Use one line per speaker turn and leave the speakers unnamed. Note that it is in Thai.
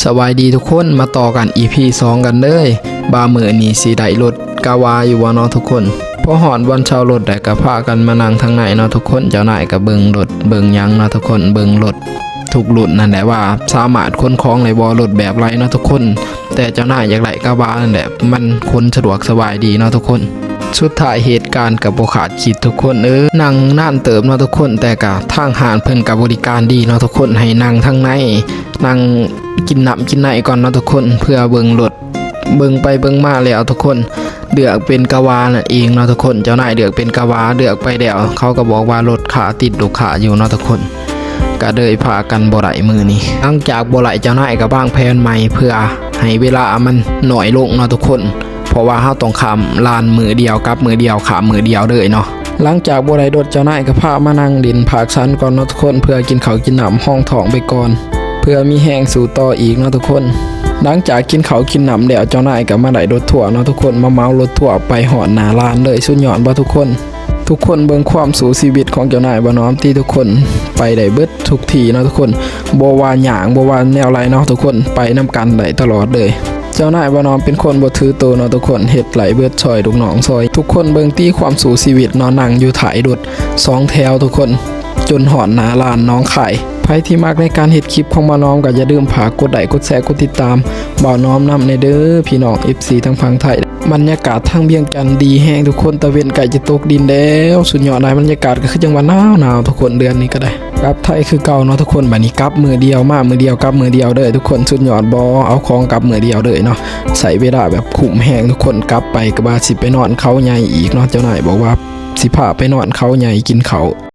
สวัสดีทุกคนมาต่อกัน EP 2 กันเลยบามือนี่สีได้รถกาวาอยู่บ่เนาะทุกคนพอหอนวันเช้ารถได้ก็พากันมานั่งทางไหนเนาะทุกคนเจ้านายก็เบิ่งรถเบิ่งหยังเนาะทุกคนเบิ่งรถทุกรุ่นนั่นแหละว่าสามารถขนของในบ่รถแบบไรเนาะทุกคนแต่เจ้านายอยากได้กาวานั่นแหละมันคนสะดวกสบายดีเนาะทุกคนสุดท้ายเหตุการณ์กับบ่ขาดคิดทุกคนนั่งนานเติมเนาะทุกคนแต่ก็ทางหารเพิ่นก็บริการดีเนาะทุกคนให้นั่งทางในนั่งกินน้ำกินไหนก่อนเนาะทุกคนเพื่อเบิ่งรถเบิ่งไปเบิ่งมาแล้วทุกคนเลือกเป็นกาวานั่นเองเนาะทุกคนเจ้านายเลือกเป็นกาวาเลือกไปแล้วเขาก็บอกว่ารถขาติดลูกค้าอยู่เนาะทุกคนก็เลยพากันบ่ได้มือนี้หลังจากบ่ได้เจ้านายก็วางแผนใหม่เพื่อให้เวลามันน้อยลงเนาะทุกคนเพราะว่าเฮาต้องข้ามลานมือเดียวกับมือเดียวข้ามมือเดียวเลยเนาะหลังจากบ่ได้รถเจ้านายก็พามานั่งดินภาคสันก่อนเนาะทุกคนเพื่อกินข้าวกินน้ำห้องท้องไปก่อนเพื่อมีแห้งสู่ต่ออีกเนาะทุกคนหลังจากกินข้าวกินน้ำแล้วเจ้านายก็มาได้รถทั่วเนาะทุกคนมาเมารถทั่วไปหอดหน้าลานเลยสุดยอดบ่ทุกคนเบิ่งความสู่ชีวิตของเจ้านายบ่น้อมที่ทุกคนไปได้เบิดทุกทีเนาะทุกคนบ่ว่าหยังบ่ว่าแนวไรเนาะทุกคนไปนำกันได้ตลอดเลยเจ้านายบ่น้อมเป็นคนบ่ถือโตเนาะทุกคนเฮ็ดไหลเบิดซอยลูกน้องซอยทุกคนเบิ่งตีความสู่ชีวิตเนาะนั่งอยู่ถ่ายรถ2แถวทุกคนจนหอดหน้าลานน้องไข่ใครที่มักในการเฮ็ดคลิปของบ่น้อมก็อย่าลืมฝากกดไลค์กดแชร์กดติดตามบ่น้อมนำในเด้อพี่น้อง FC ทั้งฝั่งไทยบรรยากาศทางเวียงจันทน์ดีแห้งทุกคนตะเวนไก่จะตกดินแล้วสุดยอดในบรรยากาศก็คือจังหวะหนาวทุกคนเดือนนี้ก็ได้กลับไทยคือเก่าเนาะทุกคนบัดนี้กลับมือเดียวมามือเดียวกลับมือเดียวเด้อทุกคนสุดยอดบ่เอาของกลับมือเดียวเด้อเนาะใส่เวลาแบบคุ้มแห้งทุกคนกลับไปก็ว่าสิไปนอนเขาใหญ่อีกเนาะเจ้านายบอกว่าสิพาไปนอนเขาใหญ่กินเขา